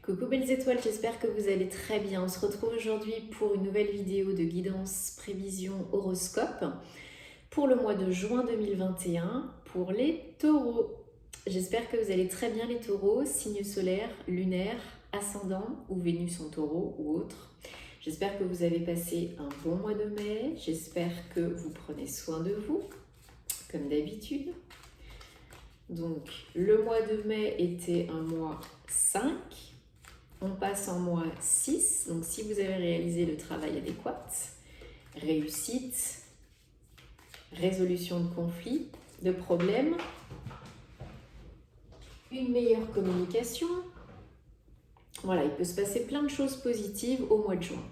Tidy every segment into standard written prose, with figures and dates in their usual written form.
Coucou belles étoiles, j'espère que vous allez très bien. On se retrouve aujourd'hui pour une nouvelle vidéo de guidance, prévision, horoscope pour le mois de juin 2021 pour les taureaux. J'espère que vous allez très bien les taureaux, signe solaire, lunaire, ascendant ou Vénus en taureau ou autre. J'espère que vous avez passé un bon mois de mai, j'espère que vous prenez soin de vous, comme d'habitude. Donc le mois de mai était un mois 5. On passe en mois 6, donc si vous avez réalisé le travail adéquat, réussite, résolution de conflits, de problèmes, une meilleure communication. Voilà, il peut se passer plein de choses positives au mois de juin.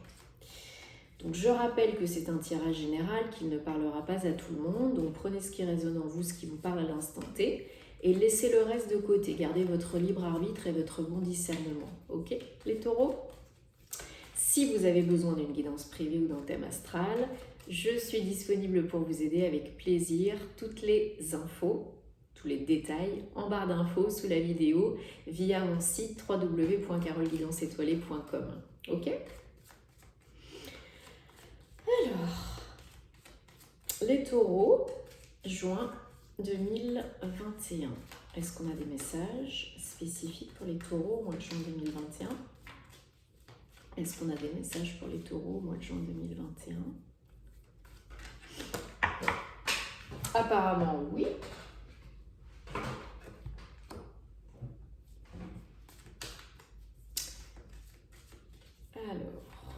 Donc je rappelle que c'est un tirage général qui ne parlera pas à tout le monde, donc prenez ce qui résonne en vous, ce qui vous parle à l'instant T, et laissez le reste de côté. Gardez votre libre arbitre et votre bon discernement. Ok, les taureaux? Si vous avez besoin d'une guidance privée ou d'un thème astral, je suis disponible pour vous aider avec plaisir. Toutes les infos, tous les détails en barre d'infos sous la vidéo via mon site www.caroleguidanceétoilée.com. Ok? Alors, les taureaux, juin 2021. Est-ce qu'on a des messages spécifiques pour les taureaux au mois de juin 2021? Est-ce qu'on a des messages pour les taureaux au mois de juin 2021? Apparemment, oui. Alors,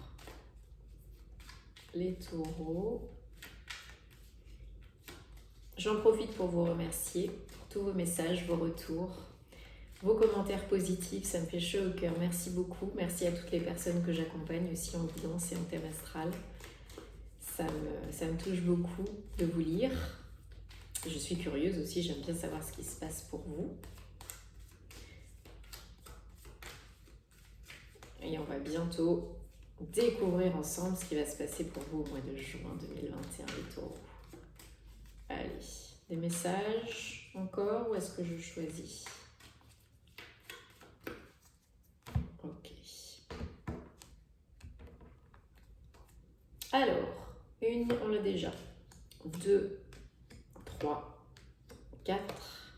les taureaux. J'en profite pour vous remercier pour tous vos messages, vos retours, vos commentaires positifs, ça me fait chaud au cœur. Merci beaucoup. Merci à toutes les personnes que j'accompagne aussi en guidance et en thème astral. Ça me touche beaucoup de vous lire. Je suis curieuse aussi, j'aime bien savoir ce qui se passe pour vous. Et on va bientôt découvrir ensemble ce qui va se passer pour vous au mois de juin 2021, les taureaux. Allez, des messages encore ou est-ce que je choisis? Ok. Alors, une, on l'a déjà. 2, 3, 4,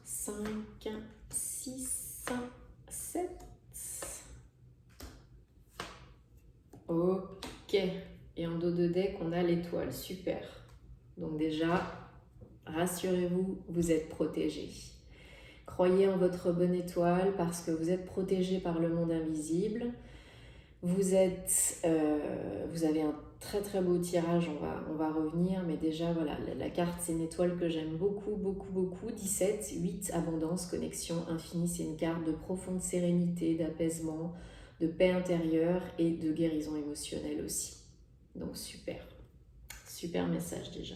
5, 6, 7. Ok. Et en dos de deck, on a l'étoile. Super. Donc déjà, rassurez-vous, vous êtes protégés. Croyez en votre bonne étoile parce que vous êtes protégés par le monde invisible. Vous avez un très très beau tirage, on va revenir, mais déjà voilà, la carte c'est une étoile que j'aime beaucoup, beaucoup, beaucoup. 17, 8, abondance, connexion infinie, c'est une carte de profonde sérénité, d'apaisement, de paix intérieure et de guérison émotionnelle aussi. Donc super, super message déjà.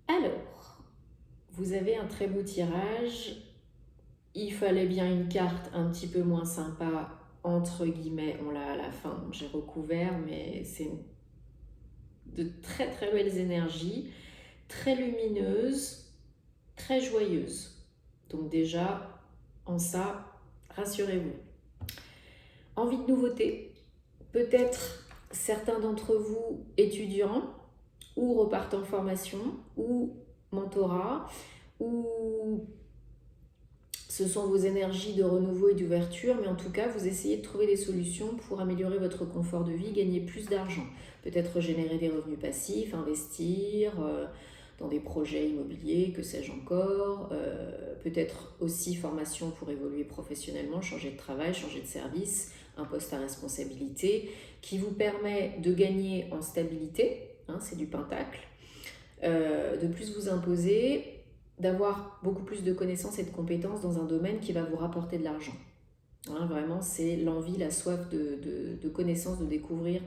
Alors, vous avez un très beau tirage. Il fallait bien une carte un petit peu moins sympa, entre guillemets, on l'a à la fin, donc j'ai recouvert, mais c'est de très très belles énergies, très lumineuses, très joyeuses. Donc déjà, en ça, rassurez-vous. Envie de nouveauté, peut-être certains d'entre vous étudiants, ou repartent en formation, ou mentorat, ou ce sont vos énergies de renouveau et d'ouverture, mais en tout cas, vous essayez de trouver des solutions pour améliorer votre confort de vie, gagner plus d'argent. Peut-être générer des revenus passifs, investir dans des projets immobiliers, que sais-je encore. Peut-être aussi formation pour évoluer professionnellement, changer de travail, changer de service, un poste à responsabilité qui vous permet de gagner en stabilité, hein, c'est du pentacle, de plus vous imposer, d'avoir beaucoup plus de connaissances et de compétences dans un domaine qui va vous rapporter de l'argent. Hein, vraiment, c'est l'envie, la soif de connaissances, de découvrir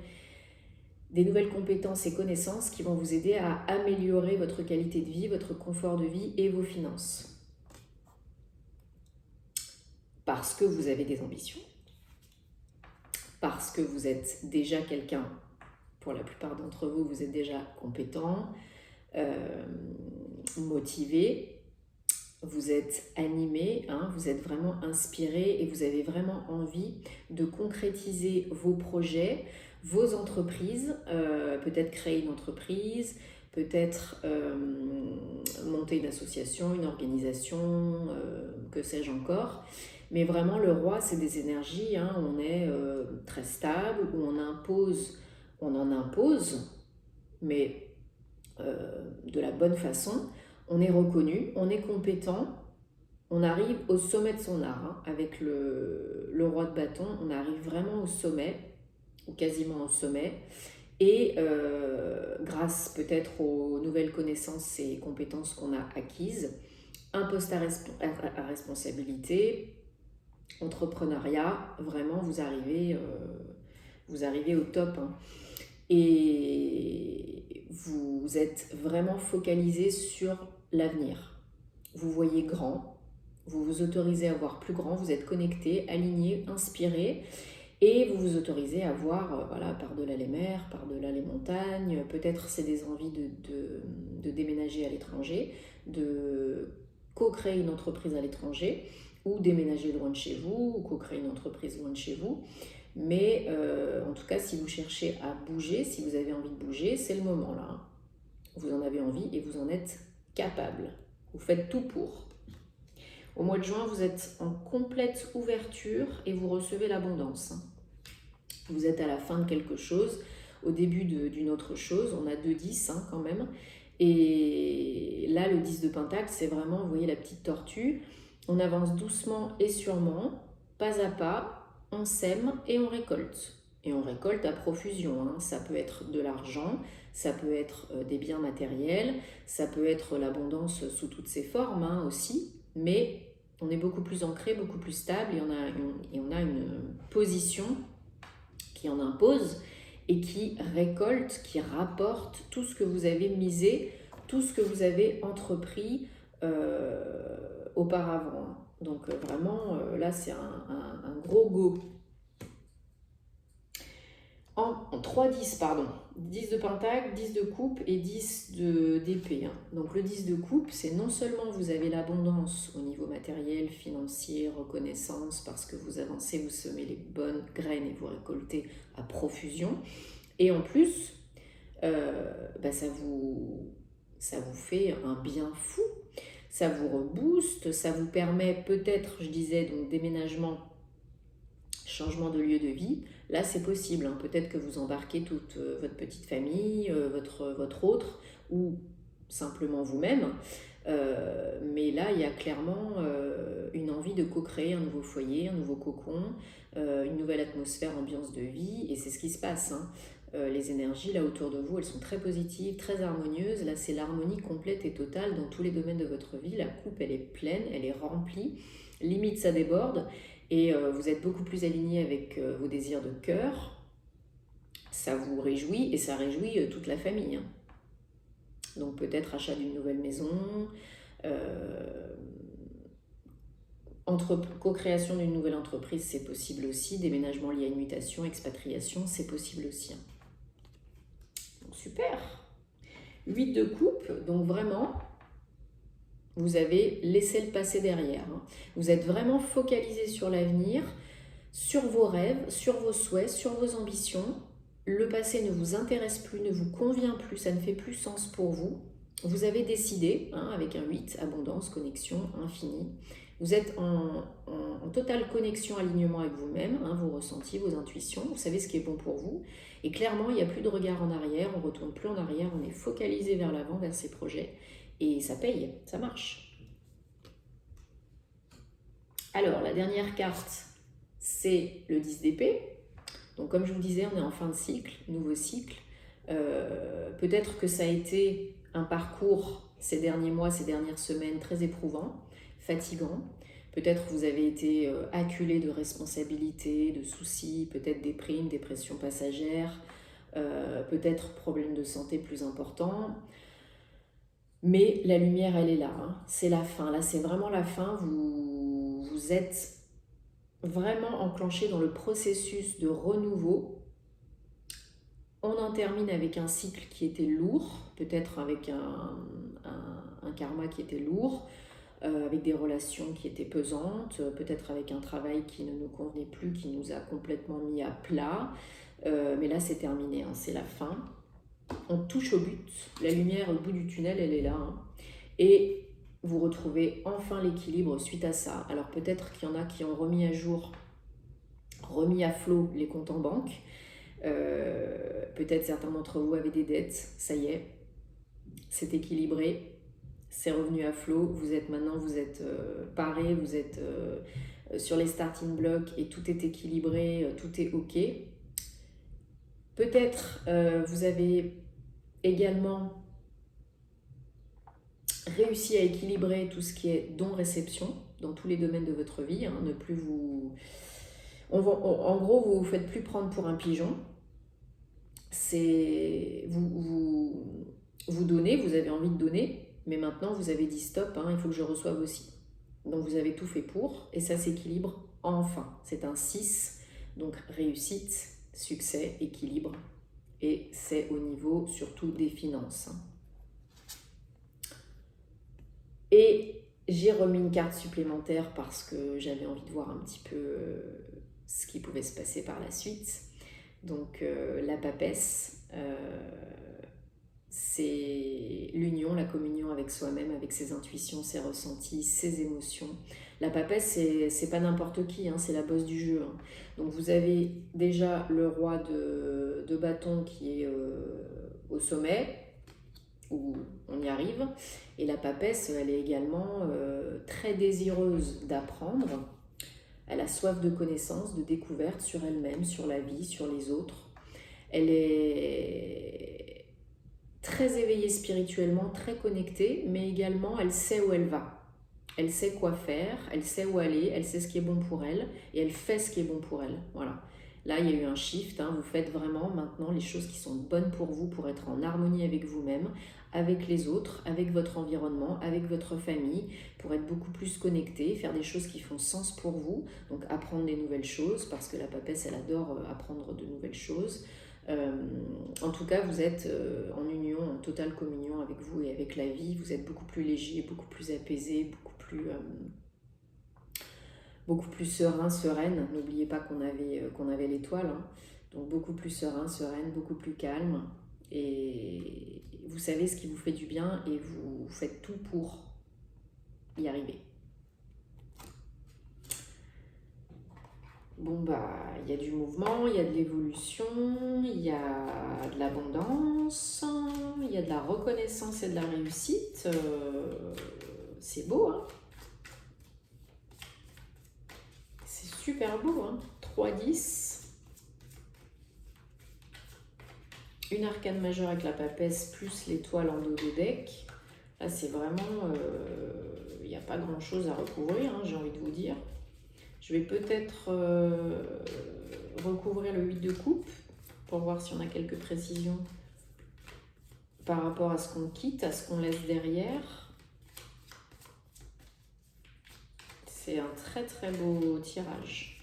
des nouvelles compétences et connaissances qui vont vous aider à améliorer votre qualité de vie, votre confort de vie et vos finances. Parce que vous avez des ambitions, parce que vous êtes déjà quelqu'un, pour la plupart d'entre vous, vous êtes déjà compétent, motivé. vous êtes animé, hein, vous êtes vraiment inspiré et vous avez vraiment envie de concrétiser vos projets, vos entreprises, peut-être créer une entreprise, peut-être monter une association, une organisation, que sais-je encore. Mais vraiment, le roi, c'est des énergies, hein, on est très stable, où on en impose, mais de la bonne façon. On est reconnu, on est compétent, on arrive au sommet de son art. Hein. Avec le roi de bâton, on arrive vraiment au sommet, ou quasiment au sommet. Et grâce peut-être aux nouvelles connaissances et compétences qu'on a acquises, un poste à responsabilité, entrepreneuriat, vraiment vous arrivez au top. Hein. Et vous êtes vraiment focalisé sur l'avenir. Vous voyez grand, vous vous autorisez à voir plus grand, vous êtes connecté, aligné, inspiré, et vous vous autorisez à voir voilà, par-delà les mers, par-delà les montagnes. Peut-être c'est des envies de déménager à l'étranger, de co-créer une entreprise à l'étranger, ou déménager loin de chez vous, ou co-créer une entreprise loin de chez vous. Mais en tout cas, si vous cherchez à bouger, si vous avez envie de bouger, c'est le moment là. Vous en avez envie et vous en êtes capable. Vous faites tout pour. Au mois de juin, vous êtes en complète ouverture et vous recevez l'abondance. Vous êtes à la fin de quelque chose, au début d'une autre chose. On a 2-10 hein, quand même. Et là, le 10 de Pentacle, c'est vraiment, vous voyez la petite tortue. On avance doucement et sûrement, pas à pas, on sème et on récolte. Et on récolte à profusion. Hein. Ça peut être de l'argent, ça peut être des biens matériels, ça peut être l'abondance sous toutes ses formes hein, aussi. Mais on est beaucoup plus ancré, beaucoup plus stable et on a une position qui en impose et qui récolte, qui rapporte tout ce que vous avez misé, tout ce que vous avez entrepris auparavant. Donc vraiment, là, c'est un gros go. En 3-10, pardon. 10 de pentacle, 10 de coupe et 10 d'épée. Hein. Donc le 10 de coupe, c'est non seulement vous avez l'abondance au niveau matériel, financier, reconnaissance, parce que vous avancez, vous semez les bonnes graines et vous récoltez à profusion. Et en plus, ça vous fait un bien fou. Ça vous rebooste, ça vous permet peut-être, je disais, donc déménagement, changement de lieu de vie. Là, c'est possible. Hein. Peut-être que vous embarquez toute votre petite famille, votre autre, ou simplement vous-même. Mais là, il y a clairement une envie de co-créer un nouveau foyer, un nouveau cocon, une nouvelle atmosphère, ambiance de vie. Et c'est ce qui se passe. Hein. Les énergies là autour de vous, elles sont très positives, très harmonieuses. Là, c'est l'harmonie complète et totale dans tous les domaines de votre vie. La coupe, elle est pleine, elle est remplie. Limite, ça déborde. Et vous êtes beaucoup plus aligné avec vos désirs de cœur. Ça vous réjouit et ça réjouit toute la famille. Hein. Donc peut-être achat d'une nouvelle maison, co-création d'une nouvelle entreprise, c'est possible aussi. Déménagement lié à une mutation, expatriation, c'est possible aussi. Hein. Donc super. 8 de coupe, donc vraiment, vous avez laissé le passé derrière. Hein. Vous êtes vraiment focalisé sur l'avenir, sur vos rêves, sur vos souhaits, sur vos ambitions. Le passé ne vous intéresse plus, ne vous convient plus, ça ne fait plus sens pour vous. Vous avez décidé, hein, avec un 8, abondance, connexion, infini. Vous êtes en totale connexion, alignement avec vous-même, hein, vos ressentis, vos intuitions. Vous savez ce qui est bon pour vous. Et clairement, il n'y a plus de regard en arrière, on ne retourne plus en arrière, on est focalisé vers l'avant, vers ses projets. Et ça paye, ça marche. Alors, la dernière carte, c'est le 10 d'épée. Donc comme je vous disais, on est en fin de cycle, nouveau cycle. Peut-être que ça a été un parcours ces derniers mois, ces dernières semaines très éprouvant, fatigant. Peut-être vous avez été acculé de responsabilités, de soucis, peut-être déprime, dépression passagère, peut-être problème de santé plus important. Mais la lumière, elle est là. Hein. C'est la fin. Là, c'est vraiment la fin. Vous êtes vraiment enclenché dans le processus de renouveau. On en termine avec un cycle qui était lourd, peut-être avec un karma qui était lourd. avec des relations qui étaient pesantes, peut-être avec un travail qui ne nous convenait plus, qui nous a complètement mis à plat. Mais là, c'est terminé, hein, c'est la fin. On touche au but, la lumière au bout du tunnel, elle est là. Hein. Et vous retrouvez enfin l'équilibre suite à ça. Alors peut-être qu'il y en a qui ont remis à jour, remis à flot les comptes en banque. Peut-être certains d'entre vous avaient des dettes, ça y est, c'est équilibré, c'est revenu à flot, vous êtes paré, vous êtes sur les starting blocks et tout est équilibré, tout est ok. Peut-être vous avez également réussi à équilibrer tout ce qui est don-réception dans tous les domaines de votre vie, hein, ne plus vous... en gros, vous ne vous faites plus prendre pour un pigeon. C'est vous donnez, vous avez envie de donner, mais maintenant vous avez dit stop, hein, il faut que je reçoive aussi. Donc vous avez tout fait pour, et ça s'équilibre enfin. C'est un 6, donc réussite, succès, équilibre, et c'est au niveau surtout des finances. Et j'ai remis une carte supplémentaire parce que j'avais envie de voir un petit peu ce qui pouvait se passer par la suite. Donc la papesse, c'est l'union, la communion avec soi-même, avec ses intuitions, ses ressentis, ses émotions. La papesse, c'est pas n'importe qui, hein, c'est la bosse du jeu. Hein. Donc vous avez déjà le roi de bâton qui est au sommet, où on y arrive, et la papesse, elle est également très désireuse d'apprendre. Elle a soif de connaissances, de découvertes sur elle-même, sur la vie, sur les autres. Elle est très éveillée spirituellement, très connectée, mais également elle sait où elle va. Elle sait quoi faire, elle sait où aller, elle sait ce qui est bon pour elle, et elle fait ce qui est bon pour elle. Voilà. Là, il y a eu un shift, hein, vous faites vraiment maintenant les choses qui sont bonnes pour vous, pour être en harmonie avec vous-même, avec les autres, avec votre environnement, avec votre famille, pour être beaucoup plus connecté, faire des choses qui font sens pour vous, donc apprendre des nouvelles choses, parce que la papesse, elle adore apprendre de nouvelles choses. En tout cas, vous êtes en union, en totale communion avec vous et avec la vie, vous êtes beaucoup plus léger, beaucoup plus apaisé, beaucoup plus serein, sereine. N'oubliez pas qu'on avait l'étoile, hein. Donc beaucoup plus serein, sereine, beaucoup plus calme. Et vous savez ce qui vous fait du bien et vous faites tout pour y arriver. Bon bah, il y a du mouvement, il y a de l'évolution, il y a de l'abondance, il y a de la reconnaissance et de la réussite. C'est beau, hein? C'est super beau, hein? 3-10. Une arcane majeure avec la papesse plus l'étoile en dos de deck. Là, c'est vraiment... il n'y a pas grand-chose à recouvrir, hein, j'ai envie de vous dire. Je vais peut-être recouvrir le 8 de coupe pour voir si on a quelques précisions par rapport à ce qu'on quitte, à ce qu'on laisse derrière. C'est un très très beau tirage.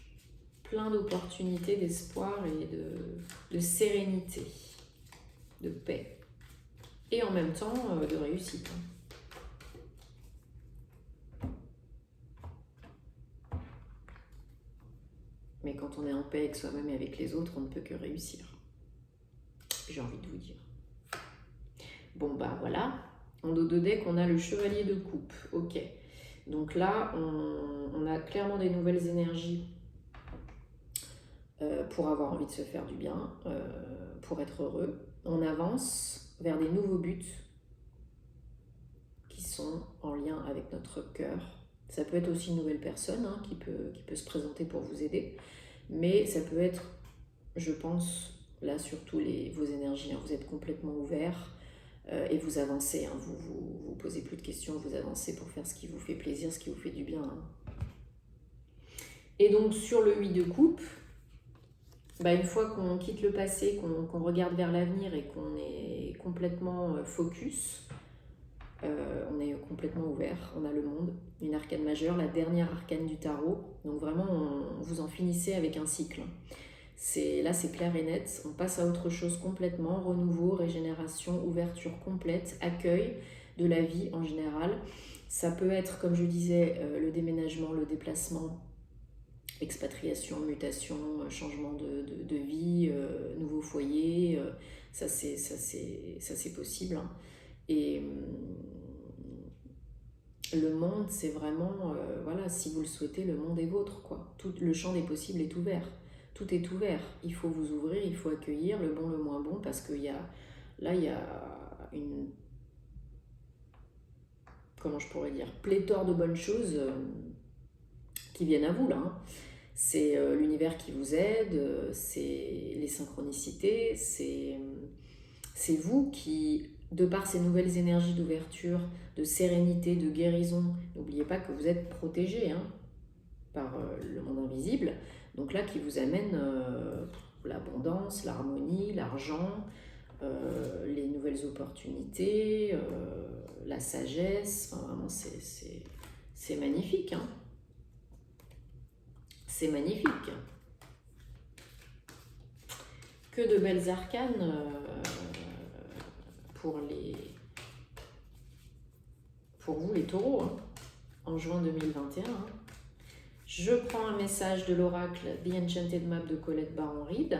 Plein d'opportunités, d'espoir et de sérénité, de paix. Et en même temps, de réussite. Mais quand on est en paix avec soi-même et avec les autres, on ne peut que réussir. J'ai envie de vous dire. Bon, bah voilà. En dos de deck, on a le chevalier de coupe. Ok. Donc là, on a clairement des nouvelles énergies pour avoir envie de se faire du bien, pour être heureux. On avance vers des nouveaux buts qui sont en lien avec notre cœur. Ça peut être aussi une nouvelle personne, hein, qui peut se présenter pour vous aider. Mais ça peut être, je pense, là surtout vos énergies. Hein. Vous êtes complètement ouvert et vous avancez. Hein. Vous posez plus de questions, vous avancez pour faire ce qui vous fait plaisir, ce qui vous fait du bien. Hein. Et donc sur le 8 de coupe, bah, une fois qu'on quitte le passé, qu'on regarde vers l'avenir et qu'on est complètement focus, on est complètement ouvert, on a le monde, une arcane majeure, la dernière arcane du tarot. Donc vraiment, vous en finissez avec un cycle. Là, c'est clair et net. On passe à autre chose complètement. Renouveau, régénération, ouverture complète, accueil de la vie en général. Ça peut être, comme je disais, le déménagement, le déplacement, expatriation, mutation, changement de vie, nouveau foyer, ça c'est possible. Hein. Et le monde, c'est vraiment, voilà, si vous le souhaitez, le monde est vôtre, quoi. Tout le champ des possibles est ouvert. Tout est ouvert. Il faut vous ouvrir, il faut accueillir le bon, le moins bon, parce qu'il y a, là, il y a une, comment je pourrais dire, pléthore de bonnes choses qui viennent à vous, là. Hein. C'est l'univers qui vous aide, c'est les synchronicités, c'est vous qui, de par ces nouvelles énergies d'ouverture, de sérénité, de guérison, n'oubliez pas que vous êtes protégé hein, par le monde invisible, donc là qui vous amène l'abondance, l'harmonie, l'argent, les nouvelles opportunités, la sagesse, enfin, vraiment c'est magnifique. Hein. C'est magnifique. Que de belles arcanes pour vous les taureaux, hein, en juin 2021. Hein. Je prends un message de l'oracle The Enchanted Map de Colette Baron-Reid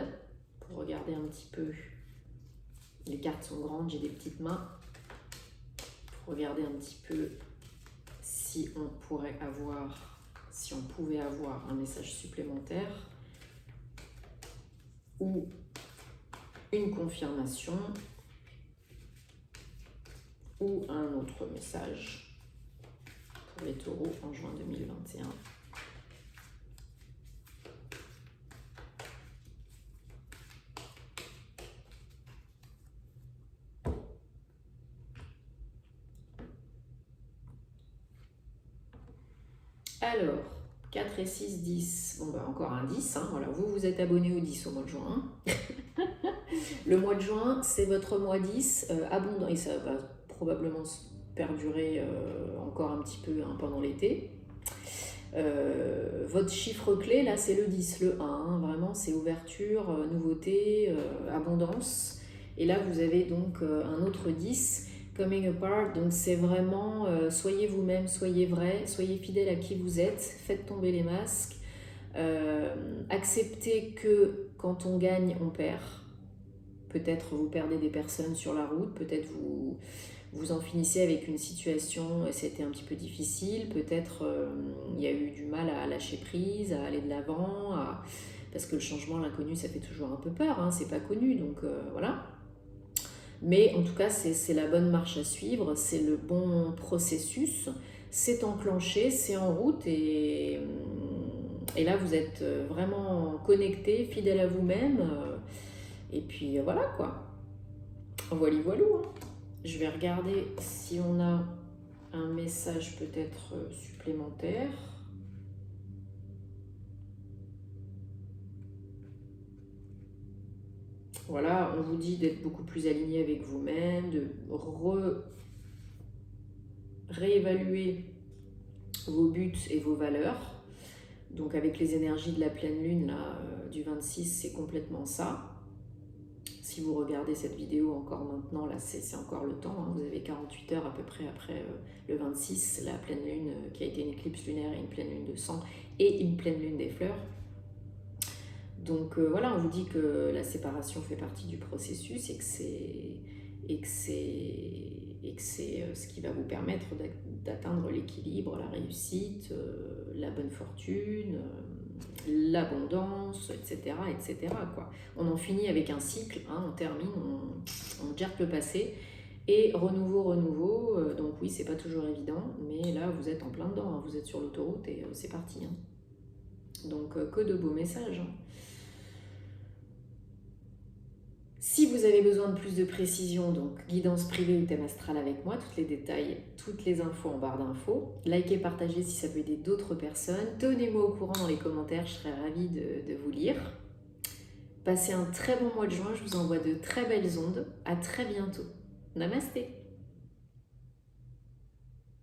pour regarder un petit peu. Les cartes sont grandes, j'ai des petites mains. Pour regarder un petit peu si on pouvait avoir un message supplémentaire ou une confirmation ou un autre message pour les taureaux en juin 2021. Alors, 4 et 6, 10. Bon, bah encore un 10. Hein. Voilà. Vous êtes abonné au 10 au mois de juin. Le mois de juin, c'est votre mois 10, abondant. Et ça va probablement perdurer encore un petit peu hein, pendant l'été. Votre chiffre clé, là, c'est le 10, le 1. Hein. Vraiment, c'est ouverture, nouveauté, abondance. Et là, vous avez donc un autre 10. Coming apart, donc c'est vraiment soyez vous-même, soyez vrai, soyez fidèle à qui vous êtes, faites tomber les masques, acceptez que quand on gagne, on perd. Peut-être vous perdez des personnes sur la route, peut-être vous en finissez avec une situation et c'était un petit peu difficile, peut-être il y a eu du mal à lâcher prise, à aller de l'avant, parce que le changement, l'inconnu, ça fait toujours un peu peur, hein, c'est pas connu, donc voilà. Mais en tout cas, c'est la bonne marche à suivre, c'est le bon processus, c'est enclenché, c'est en route et là, vous êtes vraiment connecté, fidèle à vous-même. Et puis voilà quoi. Voilà, voilà. Hein. Je vais regarder si on a un message peut-être supplémentaire. Voilà, on vous dit d'être beaucoup plus aligné avec vous-même, de réévaluer vos buts et vos valeurs. Donc avec les énergies de la pleine lune là, du 26, c'est complètement ça. Si vous regardez cette vidéo encore maintenant, là c'est encore le temps, hein. Vous avez 48 heures à peu près après le 26, la pleine lune qui a été une éclipse lunaire et une pleine lune de sang et une pleine lune des fleurs. Donc voilà, on vous dit que la séparation fait partie du processus et que c'est ce qui va vous permettre d'atteindre l'équilibre, la réussite, la bonne fortune, l'abondance, etc. etc. quoi. On en finit avec un cycle, hein, on termine, on gère le passé et renouveau. Donc oui, c'est pas toujours évident, mais là vous êtes en plein dedans, hein, vous êtes sur l'autoroute et c'est parti. Hein. Donc que de beaux messages. Hein. Si vous avez besoin de plus de précision, donc guidance privée ou thème astral avec moi, tous les détails, toutes les infos en barre d'infos. Likez, partagez si ça peut aider d'autres personnes. Tenez-moi au courant dans les commentaires, je serai ravie de vous lire. Passez un très bon mois de juin, je vous envoie de très belles ondes. À très bientôt. Namasté.